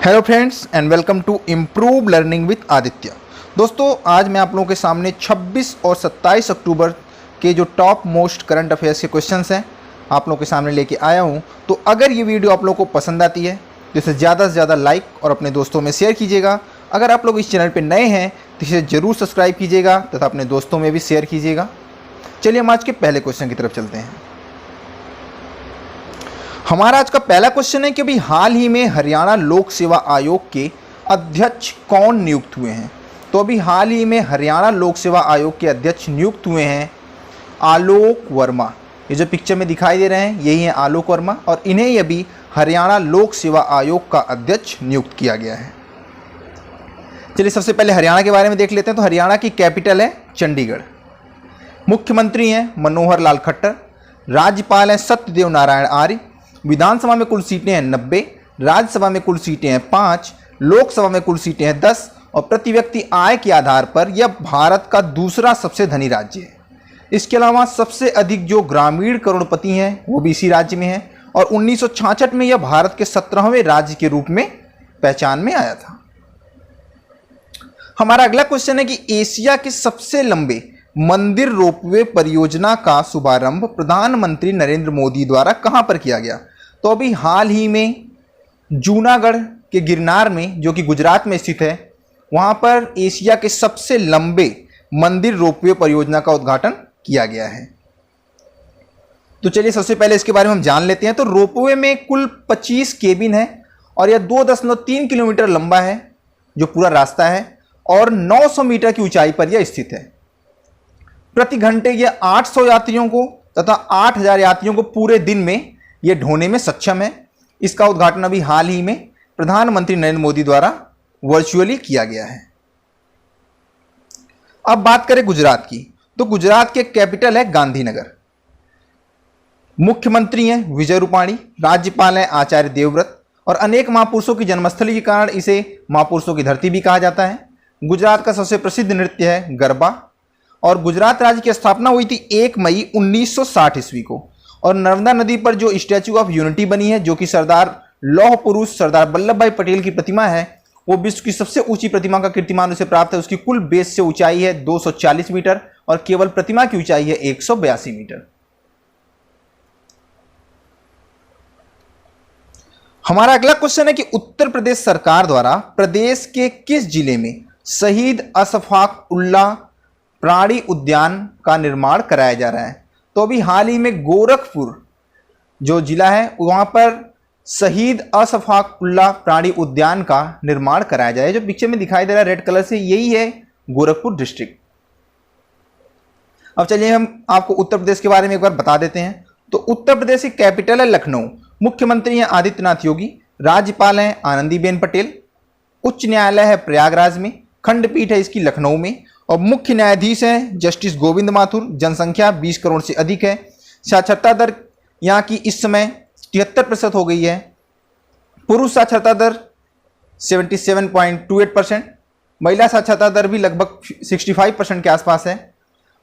Hello friends and welcome to improve learning with Aditya. दोस्तों, आज मैं आप लोगों के सामने 26 और 27 अक्टूबर के जो टॉप मोस्ट करंट अफेयर्स के क्वेश्चंस हैं आप लोगों के सामने लेके आया हूं। तो अगर ये वीडियो आप लोगों को पसंद आती है तो इसे ज़्यादा से ज़्यादा लाइक और अपने दोस्तों में शेयर कीजिएगा। अगर आप लोग इस चैनल पर नए हैं तो इसे ज़रूर सब्सक्राइब कीजिएगा तथा अपने दोस्तों में भी शेयर कीजिएगा। चलिए हम आज के पहले क्वेश्चन की तरफ चलते हैं। हमारा आज का पहला क्वेश्चन है कि अभी हाल ही में हरियाणा लोक सेवा आयोग के अध्यक्ष कौन नियुक्त हुए हैं। तो अभी हाल ही में हरियाणा लोक सेवा आयोग के अध्यक्ष नियुक्त हुए हैं आलोक वर्मा। ये जो पिक्चर में दिखाई दे रहे हैं यही है आलोक वर्मा और इन्हें ही अभी हरियाणा लोक सेवा आयोग का अध्यक्ष नियुक्त किया गया है। चलिए सबसे पहले हरियाणा के बारे में देख लेते हैं। तो हरियाणा की कैपिटल है चंडीगढ़। मुख्यमंत्री हैं मनोहर लाल खट्टर। राज्यपाल हैं सत्यदेव नारायण आर्य। विधानसभा में कुल सीटें हैं 90, राज्यसभा में कुल सीटें हैं 5, लोकसभा में कुल सीटें हैं 10 और प्रति व्यक्ति आय के आधार पर यह भारत का दूसरा सबसे धनी राज्य है। इसके अलावा सबसे अधिक जो ग्रामीण करोड़पति हैं वो भी इसी राज्य में हैं और 1966 में यह भारत के 17वें राज्य के रूप में पहचान में आया था। हमारा अगला क्वेश्चन है कि एशिया के सबसे लंबे मंदिर रोपवे परियोजना का शुभारंभ प्रधानमंत्री नरेंद्र मोदी द्वारा कहां पर किया गया। तो अभी हाल ही में जूनागढ़ के गिरनार में जो कि गुजरात में स्थित है वहां पर एशिया के सबसे लंबे मंदिर रोपवे परियोजना का उद्घाटन किया गया है। तो चलिए सबसे पहले इसके बारे में हम जान लेते हैं। तो रोपवे में कुल 25 केबिन है और यह 2.3 किलोमीटर लंबा है जो पूरा रास्ता है और 900 मीटर की ऊंचाई पर यह स्थित है। प्रति घंटे यह 800 यात्रियों को तथा 8000 यात्रियों को पूरे दिन में यह ढोने में सक्षम है। इसका उद्घाटन अभी हाल ही में प्रधानमंत्री नरेंद्र मोदी द्वारा वर्चुअली किया गया है। अब बात करें गुजरात की। तो गुजरात के कैपिटल है गांधीनगर। मुख्यमंत्री हैं विजय रूपाणी। राज्यपाल हैं आचार्य देवव्रत और अनेक महापुरुषों की जन्मस्थली के कारण इसे महापुरुषों की धरती भी कहा जाता है। गुजरात का सबसे प्रसिद्ध नृत्य है गरबा और गुजरात राज्य की स्थापना हुई थी 1 मई 1960 ईस्वी को और नर्मदा नदी पर जो स्टैचू ऑफ यूनिटी बनी है जो कि सरदार लौह पुरुष सरदार वल्लभ भाई पटेल की प्रतिमा है वो विश्व की सबसे ऊंची प्रतिमा का कीर्तिमान उसे प्राप्त है। उसकी कुल बेस से ऊंचाई है 240 मीटर और केवल प्रतिमा की ऊंचाई है 182 मीटर। हमारा अगला क्वेश्चन है कि उत्तर प्रदेश सरकार द्वारा प्रदेश के किस जिले में शहीद अशफाक उल्लाह प्राणी उद्यान का निर्माण कराया जा रहा है। तो अभी हाल ही में गोरखपुर जो जिला है वहां पर शहीद अशफाक उल्लाह प्राणी उद्यान का निर्माण कराया जाए। जो पिक्चर में दिखाई दे रहा है रेड कलर से यही है गोरखपुर डिस्ट्रिक्ट। अब चलिए हम आपको उत्तर प्रदेश के बारे में एक बार बता देते हैं। तो उत्तर प्रदेश की कैपिटल है लखनऊ। मुख्यमंत्री हैं आदित्यनाथ योगी। राज्यपाल हैं आनंदीबेन पटेल। उच्च न्यायालय है प्रयागराज में। खंडपीठ है इसकी लखनऊ में और मुख्य न्यायाधीश हैं जस्टिस गोविंद माथुर। जनसंख्या 20 करोड़ से अधिक है। साक्षरता दर यहाँ की इस समय 73% हो गई है। पुरुष साक्षरता दर 77.28%। महिला साक्षरता दर भी लगभग 65% के आसपास है।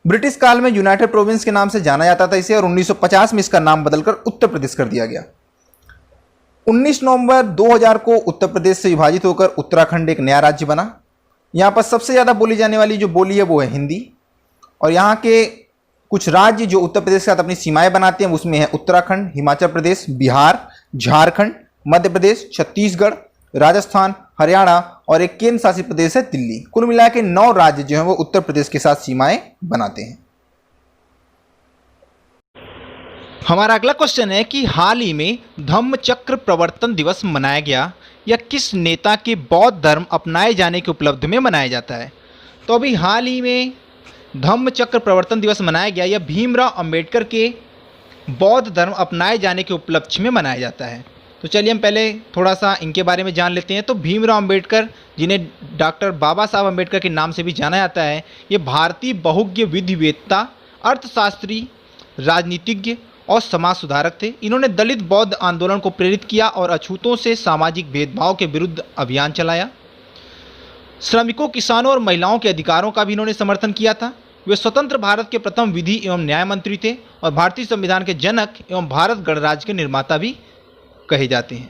ब्रिटिश काल में यूनाइटेड प्रोविंस के नाम से जाना जाता था इसे और 1950 में इसका नाम बदलकर उत्तर प्रदेश कर दिया गया। 19 नवंबर 2000 को उत्तर प्रदेश से विभाजित होकर उत्तराखंड एक नया राज्य बना। यहाँ पर सबसे ज़्यादा बोली जाने वाली जो बोली है वो है हिंदी और यहाँ के कुछ राज्य जो उत्तर प्रदेश के साथ अपनी सीमाएं बनाते हैं उसमें है उत्तराखंड, हिमाचल प्रदेश, बिहार, झारखंड, मध्य प्रदेश, छत्तीसगढ़, राजस्थान, हरियाणा और एक केंद्र शासित प्रदेश है दिल्ली। कुल मिला के 9 राज्य जो हैं वो उत्तर प्रदेश के साथ सीमाएं बनाते हैं। हमारा अगला क्वेश्चन है कि हाल ही में धम्म चक्र प्रवर्तन दिवस मनाया गया या किस नेता के बौद्ध धर्म अपनाए जाने के उपलब्ध में मनाया जाता है। तो अभी हाल ही में धम्म चक्र प्रवर्तन दिवस मनाया गया या भीमराव अंबेडकर के बौद्ध धर्म अपनाए जाने के उपलक्ष्य में मनाया जाता है। तो चलिए हम पहले थोड़ा सा इनके बारे में जान लेते हैं। तो भीमराव अंबेडकर जिन्हें डॉक्टर बाबा साहब अंबेडकर के नाम से भी जाना जाता है ये भारतीय बहुज्ञ विधिवेत्ता, अर्थशास्त्री, राजनीतिज्ञ और समाज सुधारक थे। इन्होंने दलित बौद्ध आंदोलन को प्रेरित किया और अछूतों से सामाजिक भेदभाव के विरुद्ध अभियान चलाया। श्रमिकों, किसानों और महिलाओं के अधिकारों का भी इन्होंने समर्थन किया था। वे स्वतंत्र भारत के प्रथम विधि एवं न्याय मंत्री थे और भारतीय संविधान के जनक एवं भारत गणराज्य के निर्माता भी कहे जाते हैं।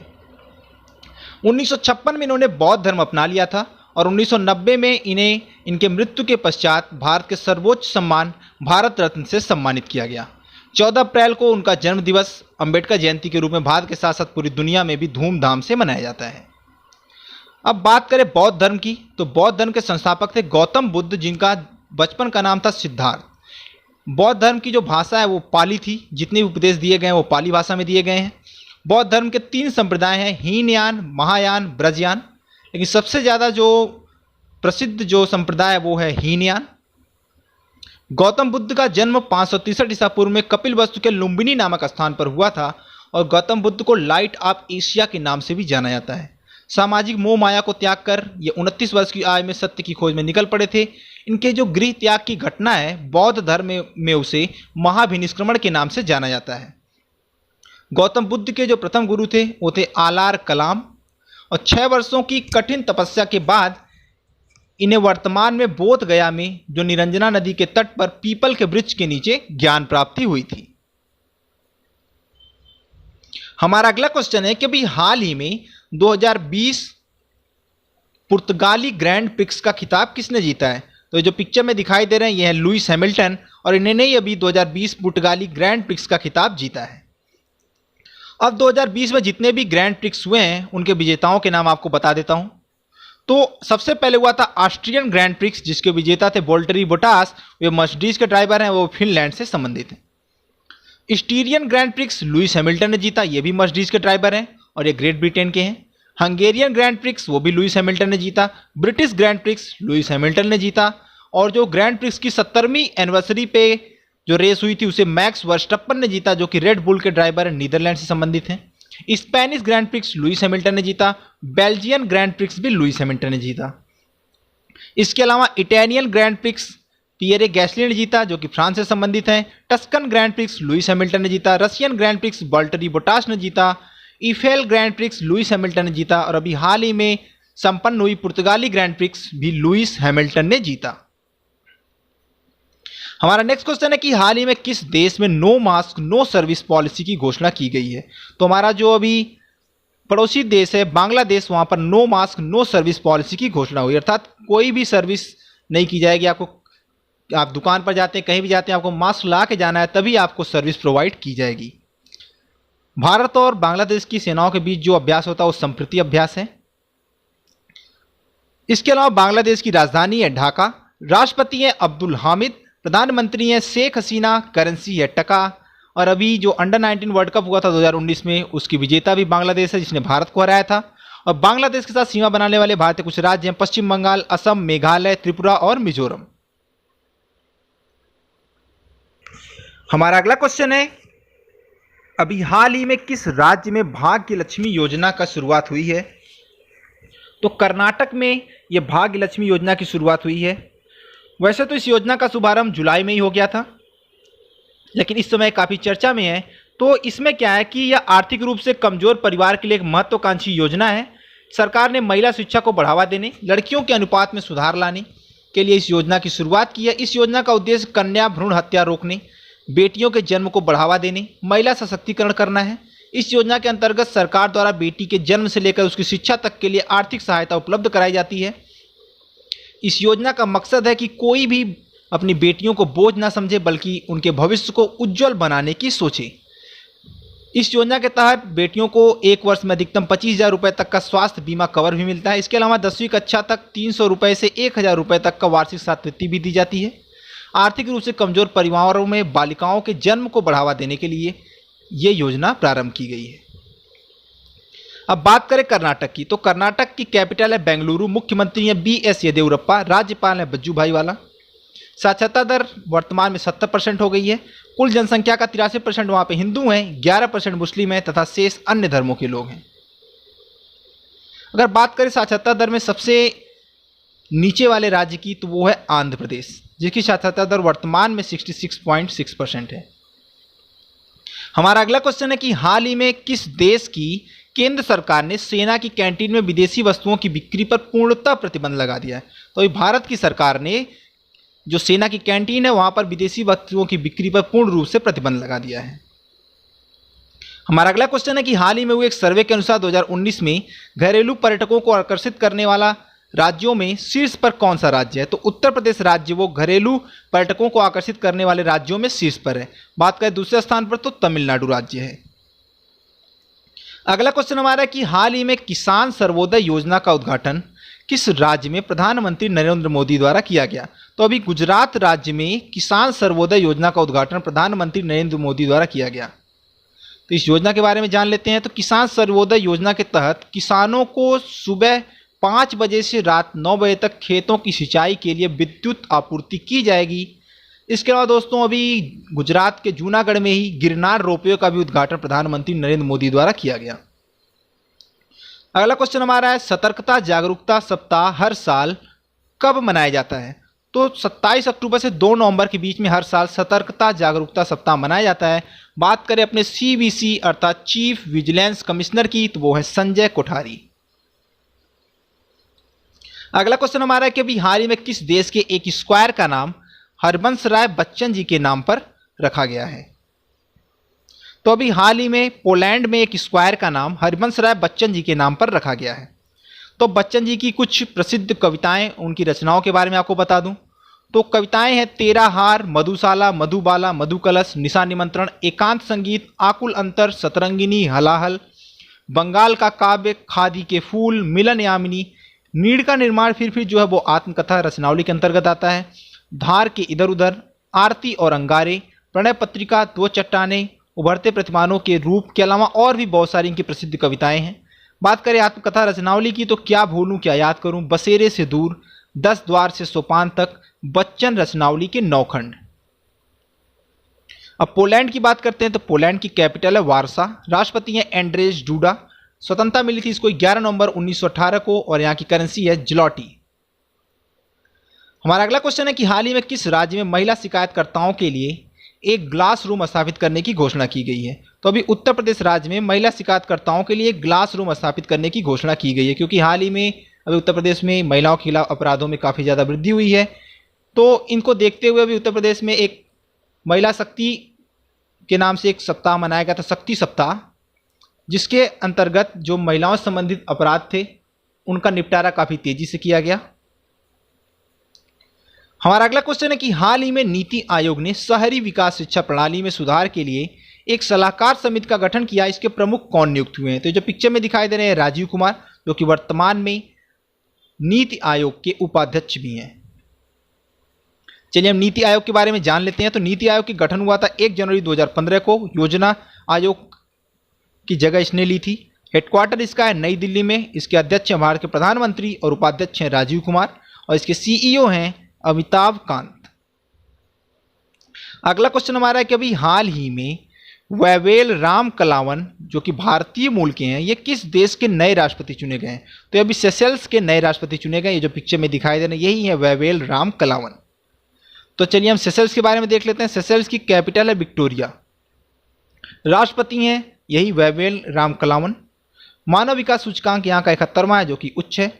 1956 में इन्होंने बौद्ध धर्म अपना लिया था और 1990 में इन्हें इनके मृत्यु के पश्चात भारत के सर्वोच्च सम्मान भारत रत्न से सम्मानित किया गया। 14 अप्रैल को उनका जन्म दिवस अंबेडकर जयंती के रूप में भारत के साथ साथ पूरी दुनिया में भी धूमधाम से मनाया जाता है। अब बात करें बौद्ध धर्म की, तो बौद्ध धर्म के संस्थापक थे गौतम बुद्ध, जिनका बचपन का नाम था सिद्धार्थ। बौद्ध धर्म की जो भाषा है वो पाली थी, जितने भी उपदेश दिए गए हैं वो पाली भाषा में दिए गए हैं। बौद्ध धर्म के 3 संप्रदाय हैं, हीनयान, महायान, ब्रजयान, लेकिन सबसे ज़्यादा जो प्रसिद्ध जो संप्रदाय है वो है हीनयान। गौतम बुद्ध का जन्म 563 ईसा पूर्व में कपिलवस्तु के लुम्बिनी नामक स्थान पर हुआ था और गौतम बुद्ध को लाइट ऑफ एशिया के नाम से भी जाना जाता है। सामाजिक मोह माया को त्याग कर ये 29 वर्ष की आयु में सत्य की खोज में निकल पड़े थे। इनके जो गृह त्याग की घटना है, बौद्ध धर्म में उसे महाभिनिष्क्रमण के नाम से जाना जाता है। गौतम बुद्ध के जो प्रथम गुरु थे वो थे आलार कलाम और 6 वर्षों की कठिन तपस्या के बाद इन्हें वर्तमान में बोध गया में जो निरंजना नदी के तट पर पीपल के वृक्ष के नीचे ज्ञान प्राप्ति हुई थी। हमारा अगला क्वेश्चन है कि अभी हाल ही में 2020 पुर्तगाली ग्रैंड प्रिक्स का खिताब किसने जीता है? तो ये जो पिक्चर में दिखाई दे रहे हैं ये है लुइस हैमिल्टन और इन्होंने ही अभी 2020 पुर्तगाली ग्रैंड प्रिक्स का खिताब जीता है। अब 2020 में जितने भी ग्रैंड प्रिक्स हुए हैं उनके विजेताओं के नाम आपको बता देता हूं। तो सबसे पहले हुआ था ऑस्ट्रियन ग्रैंड प्रिक्स, जिसके विजेता थे वोल्टरी बोटास, वे मर्सिडीज के ड्राइवर हैं, वो फिनलैंड से संबंधित हैं। स्टीरियन ग्रैंड प्रिक्स लुइस हैमिल्टन ने जीता, ये भी मर्सिडीज के ड्राइवर हैं और ये ग्रेट ब्रिटेन के हैं। हंगेरियन ग्रैंड प्रिक्स वो भी लुइस हैमिल्टन ने जीता। British grand prix Lewis Hamilton ने जीता और जो ग्रैंड प्रिक्स की 70वीं एनिवर्सरी पे जो रेस हुई थी उसे मैक्स वर्स्टप्पन ने जीता, जो कि रेड बुल के ड्राइवर नीदरलैंड से संबंधित हैं। Spanish grand prix Lewis Hamilton ने जीता। बेल्जियन ग्रैंड प्रिक्स भी लुइस हैमिल्टन ने जीता। इसके अलावा Italian grand prix Pierre Gasly ने जीता, जो कि फ्रांस से संबंधित हैं। Tuscan grand prix Lewis Hamilton ने जीता। रशियन ग्रैंड प्रिक्स वोल्टरी बोटास ने जीता। ईफेल ग्रैंड प्रिक्स लुइस हैमिल्टन ने जीता और अभी हाल ही में संपन्न हुई पुर्तगाली ग्रैंड प्रिक्स भी लुइस हैमिल्टन ने जीता। हमारा नेक्स्ट क्वेश्चन है कि हाल ही में किस देश में no mask no service policy की घोषणा की गई है? तो हमारा जो अभी पड़ोसी देश है बांग्लादेश, वहां पर no mask no service policy की घोषणा हुई, अर्थात कोई भी सर्विस नहीं की जाएगी। आपको आप दुकान पर जाते हैं, कहीं भी जाते हैं, आपको मास्क ला के जाना है, तभी आपको सर्विस प्रोवाइड की जाएगी। भारत और बांग्लादेश की सेनाओं के बीच जो अभ्यास होता है वो संप्रीति अभ्यास है। इसके अलावा बांग्लादेश की राजधानी है ढाका, राष्ट्रपति है अब्दुल हामिद, प्रधानमंत्री हैं शेख हसीना, करेंसी है टका और अभी जो अंडर 19 वर्ल्ड कप हुआ था 2019 में उसकी विजेता भी बांग्लादेश है, जिसने भारत को हराया था। और बांग्लादेश के साथ सीमा बनाने वाले भारत के कुछ राज्य हैं पश्चिम बंगाल, असम, मेघालय, त्रिपुरा और मिजोरम। हमारा अगला क्वेश्चन है अभी हाल ही में किस राज्य में भाग्य लक्ष्मी योजना का शुरुआत हुई है? तो कर्नाटक में यह भाग्य लक्ष्मी योजना की शुरुआत हुई है। वैसे तो इस योजना का शुभारंभ जुलाई में ही हो गया था, लेकिन इस समय काफ़ी चर्चा में है। तो इसमें क्या है कि यह आर्थिक रूप से कमजोर परिवार के लिए एक महत्वाकांक्षी योजना है। सरकार ने महिला शिक्षा को बढ़ावा देने, लड़कियों के अनुपात में सुधार लाने के लिए इस योजना की शुरुआत की है। इस योजना का उद्देश्य कन्या भ्रूण हत्या रोकने, बेटियों के जन्म को बढ़ावा देने, महिला सशक्तिकरण करना है। इस योजना के अंतर्गत सरकार द्वारा बेटी के जन्म से लेकर उसकी शिक्षा तक के लिए आर्थिक सहायता उपलब्ध कराई जाती है। इस योजना का मकसद है कि कोई भी अपनी बेटियों को बोझ ना समझे, बल्कि उनके भविष्य को उज्जवल बनाने की सोचे। इस योजना के तहत बेटियों को एक वर्ष में अधिकतम 25,000 रुपये तक का स्वास्थ्य बीमा कवर भी मिलता है। इसके अलावा 10वीं कक्षा तक 300 रुपये से 1,000 रुपये तक का वार्षिक छात्रवृत्ति भी दी जाती है। आर्थिक रूप से कमजोर परिवारों में बालिकाओं के जन्म को बढ़ावा देने के लिए ये योजना प्रारंभ की गई है। अब बात करें कर्नाटक की, तो कर्नाटक की कैपिटल है बेंगलुरु, मुख्यमंत्री हैं BS येदियुरप्पा, राज्यपाल हैं वजुभाई वाला। साक्षरता दर वर्तमान में 70% हो गई है। कुल जनसंख्या का 83% वहाँ पे हिंदू हैं, 11% मुस्लिम हैं तथा शेष अन्य धर्मों के लोग हैं। अगर बात करें साक्षरता दर में सबसे नीचे वाले राज्य की, तो वो है आंध्र प्रदेश, जिसकी साक्षरता दर वर्तमान में 66.6% है। हमारा अगला क्वेश्चन है कि हाल ही में किस देश की केंद्र सरकार ने सेना की कैंटीन में विदेशी वस्तुओं की बिक्री पर पूर्णतः प्रतिबंध लगा दिया है? तो भारत की सरकार ने जो सेना की कैंटीन है वहां पर विदेशी वस्तुओं की बिक्री पर पूर्ण रूप से प्रतिबंध लगा दिया है। हमारा अगला क्वेश्चन है कि हाल ही में हुए एक सर्वे के अनुसार 2019 में घरेलू पर्यटकों को आकर्षित करने वाला राज्यों में शीर्ष पर कौन सा राज्य है? तो उत्तर प्रदेश राज्य वो घरेलू पर्यटकों को आकर्षित करने वाले राज्यों में शीर्ष पर है। बात करें दूसरे स्थान पर तो तमिलनाडु राज्य है। अगला क्वेश्चन हमारा है कि हाल ही में किसान सर्वोदय योजना का उद्घाटन किस राज्य में प्रधानमंत्री नरेंद्र मोदी द्वारा किया गया? तो अभी गुजरात राज्य में किसान सर्वोदय योजना का उद्घाटन प्रधानमंत्री नरेंद्र मोदी द्वारा किया गया। तो इस योजना के बारे में जान लेते हैं। तो किसान सर्वोदय योजना के तहत किसानों को सुबह 5 बजे से रात 9 बजे तक खेतों की सिंचाई के लिए विद्युत आपूर्ति की जाएगी। इसके अलावा दोस्तों अभी गुजरात के जूनागढ़ में ही गिरनार रोपवे का भी उद्घाटन प्रधानमंत्री नरेंद्र मोदी द्वारा किया गया। अगला क्वेश्चन हमारा है सतर्कता जागरूकता सप्ताह हर साल कब मनाया जाता है? तो 27 अक्टूबर से 2 नवंबर के बीच में हर साल सतर्कता जागरूकता सप्ताह मनाया जाता है। बात करें अपने CVC अर्थात चीफ विजिलेंस कमिश्नर की, तो वो है संजय कोठारी। अगला क्वेश्चन हमारा है कि अभी हाल ही में किस देश के एक स्क्वायर का नाम हरबंस राय बच्चन जी के नाम पर रखा गया है? तो अभी हाल ही में पोलैंड में एक स्क्वायर का नाम हरबंस राय बच्चन जी के नाम पर रखा गया है। तो बच्चन जी की कुछ प्रसिद्ध कविताएं, उनकी रचनाओं के बारे में आपको बता दूं तो कविताएं हैं तेरा हार, मधुशाला, मधुबाला, मधुकलश, निशा निमंत्रण, एकांत संगीत, आकुल अंतर, सतरंगिनी, हलाहल, बंगाल का काव्य, खादी के फूल, मिलन यामिनी, नीड़ का निर्माण फिर जो है वो आत्मकथा रचनावली के अंतर्गत आता है, धार के इधर उधर, आरती और अंगारे, प्रणय पत्रिका, दो चट्टाने, उभरते प्रतिमानों के रूप के अलावा और भी बहुत सारी इनकी प्रसिद्ध कविताएं हैं। बात करें आत्मकथा रचनावली की तो क्या भूलूं क्या याद करूं, बसेरे से दूर, 10 द्वार से सोपान तक, बच्चन रचनावली के 9 खंड। अब पोलैंड की बात करते हैं तो पोलैंड की कैपिटल है वारसा, राष्ट्रपति हैं एंड्रेज डूडा, स्वतंत्रता मिली थी इसको 11 नवंबर 1918 को और यहाँ की करेंसी है ज्लॉटी। हमारा अगला क्वेश्चन है कि हाल ही में किस राज्य में महिला शिकायतकर्ताओं के लिए एक ग्लास रूम स्थापित करने की घोषणा की गई है? तो अभी उत्तर प्रदेश राज्य में महिला शिकायतकर्ताओं के लिए एक ग्लास रूम स्थापित करने की घोषणा की गई है, क्योंकि हाल ही में अभी उत्तर प्रदेश में महिलाओं के खिलाफ अपराधों में काफ़ी ज़्यादा वृद्धि हुई है। तो इनको देखते हुए अभी उत्तर प्रदेश में एक महिला शक्ति के नाम से एक सप्ताह मनाया गया था, शक्ति सप्ताह, जिसके अंतर्गत जो महिलाओं से संबंधित अपराध थे उनका निपटारा काफ़ी तेजी से किया गया। हमारा अगला क्वेश्चन है कि हाल ही में नीति आयोग ने शहरी विकास शिक्षा प्रणाली में सुधार के लिए एक सलाहकार समिति का गठन किया। इसके प्रमुख कौन नियुक्त हुए हैं? तो जो पिक्चर में दिखाई दे रहे हैं राजीव कुमार, जो कि वर्तमान में नीति आयोग के उपाध्यक्ष भी हैं। चलिए हम नीति आयोग के बारे में जान लेते हैं। तो नीति आयोग का गठन हुआ था 1 जनवरी 2015 को। योजना आयोग की जगह इसने ली थी। हेडक्वार्टर इसका है नई दिल्ली में। इसके अध्यक्ष हैं भारत के प्रधानमंत्री और उपाध्यक्ष हैं राजीव कुमार और इसके CEO हैं अमिताभ कांत। अगला क्वेश्चन हमारा है कि अभी हाल ही में वैवेल राम कलावन जो कि भारतीय मूल के हैं, ये किस देश के नए राष्ट्रपति चुने गए हैं? तो अभी सेशेल्स के नए राष्ट्रपति चुने गए। ये जो पिक्चर में दिखाई दे रहे हैं यही है वैवेल राम कलावन। तो चलिए हम सेशेल्स के बारे में देख लेते हैं। सेशेल्स की कैपिटल है विक्टोरिया। राष्ट्रपति हैं यही वैवेल राम कलावन। मानव विकास सूचकांक यहाँ का 71वां है जो कि उच्च है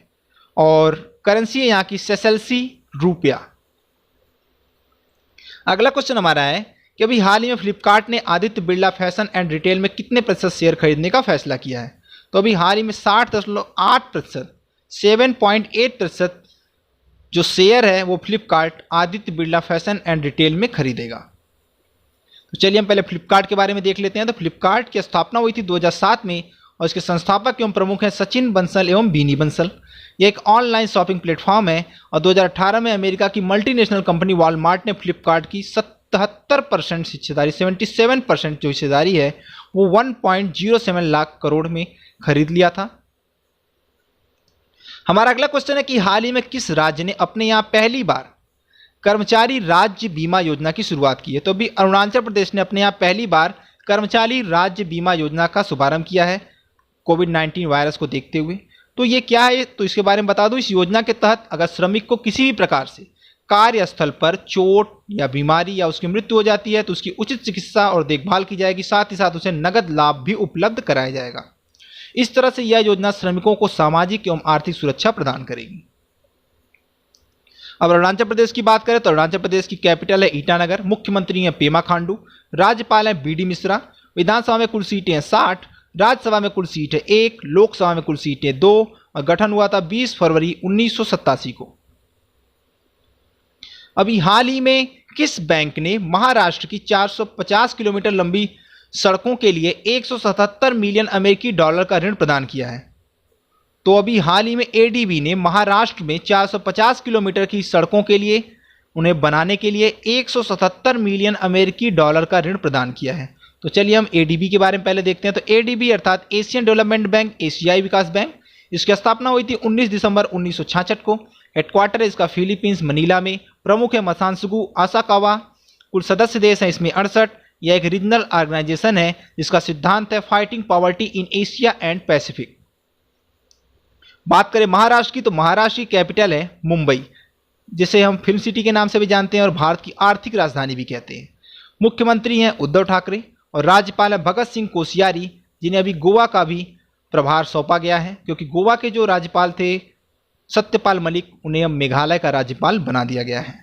और करेंसी है यहाँ की सेशेल्सी रुपया। अगला क्वेश्चन हमारा है कि अभी हाल ही में फ्लिपकार्ट ने Aditya Birla fashion and retail में कितने प्रतिशत शेयर खरीदने का फैसला किया है? तो अभी हाल ही में 60.8%, 7.8% जो शेयर है वो Flipkart Aditya Birla fashion and retail में खरीदेगा। तो चलिए हम पहले फ्लिपकार्ट के बारे में देख लेते हैं। तो फ्लिपकार्ट की स्थापना हुई थी 2007 में और इसके संस्थापक एवं प्रमुख हैं सचिन बंसल एवं बीनी बंसल। यह एक ऑनलाइन शॉपिंग प्लेटफॉर्म है और 2018 में अमेरिका की मल्टीनेशनल कंपनी वॉलमार्ट ने फ्लिपकार्ट की 77% हिस्सेदारी, 77% जो हिस्सेदारी है वो 1.07 लाख करोड़ में खरीद लिया था। हमारा अगला क्वेश्चन है कि हाल ही में किस राज्य ने अपने यहाँ पहली बार कर्मचारी राज्य बीमा योजना की शुरुआत की है? तो अभी अरुणाचल प्रदेश ने अपने यहाँ पहली बार कर्मचारी राज्य बीमा योजना का शुभारंभ किया है कोविड-19 वायरस को देखते हुए। तो ये क्या है तो इसके बारे में बता दूं। इस योजना के तहत अगर श्रमिक को किसी भी प्रकार से कार्यस्थल पर चोट या बीमारी या उसकी मृत्यु हो जाती है तो उसकी उचित चिकित्सा और देखभाल की जाएगी, साथ ही साथ उसे नगद लाभ भी उपलब्ध कराया जाएगा। इस तरह से यह योजना श्रमिकों को सामाजिक एवं आर्थिक सुरक्षा प्रदान करेगी। अब अरुणाचल प्रदेश की बात करें तो अरुणाचल प्रदेश की कैपिटल है ईटानगर। मुख्यमंत्री हैं पेमा खांडू, राज्यपाल हैं BD मिश्रा, विधानसभा में कुल सीटें हैं 60, राज्यसभा में कुल सीट है 1, लोकसभा में कुल सीटें 2 और गठन हुआ था 20 फरवरी 1987 को। अभी हाल ही में किस बैंक ने महाराष्ट्र की 450 किलोमीटर लंबी सड़कों के लिए 177 मिलियन अमेरिकी डॉलर का ऋण प्रदान किया है? तो अभी हाल ही में एडीबी ने महाराष्ट्र में 450 किलोमीटर की सड़कों के लिए उन्हें बनाने के लिए 177 मिलियन अमेरिकी डॉलर का ऋण प्रदान किया है। तो चलिए हम एडीबी के बारे में पहले देखते हैं। तो एडीबी अर्थात एशियन डेवलपमेंट बैंक, एशियाई विकास बैंक, इसकी स्थापना हुई थी 19 दिसंबर 1966 को। हेडक्वार्टर है इसका फिलीपींस मनीला में। प्रमुख है मसानसुगु आसाकावा। कुल सदस्य देश हैं इसमें 68। यह एक रीजनल ऑर्गेनाइजेशन है जिसका सिद्धांत है fighting poverty in Asia and Pacific. बात करें महाराष्ट्र की, तो महाराष्ट्र की कैपिटल है मुंबई, जिसे हम फिल्म सिटी के नाम से भी जानते हैं और भारत की आर्थिक राजधानी भी कहते हैं। मुख्यमंत्री हैं उद्धव ठाकरे और राज्यपाल है भगत सिंह कोश्यारी, जिन्हें अभी गोवा का भी प्रभार सौंपा गया है, क्योंकि गोवा के जो राज्यपाल थे सत्यपाल मलिक, उन्हें अब मेघालय का राज्यपाल बना दिया गया है।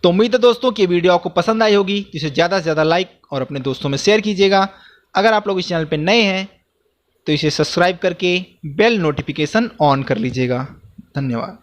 तो उम्मीद है दोस्तों कि वीडियो आपको पसंद आई होगी, जिसे ज़्यादा से ज़्यादा लाइक और अपने दोस्तों में शेयर कीजिएगा। अगर आप लोग इस चैनल पर नए हैं तो इसे सब्सक्राइब करके बेल नोटिफिकेशन ऑन कर लीजिएगा। धन्यवाद।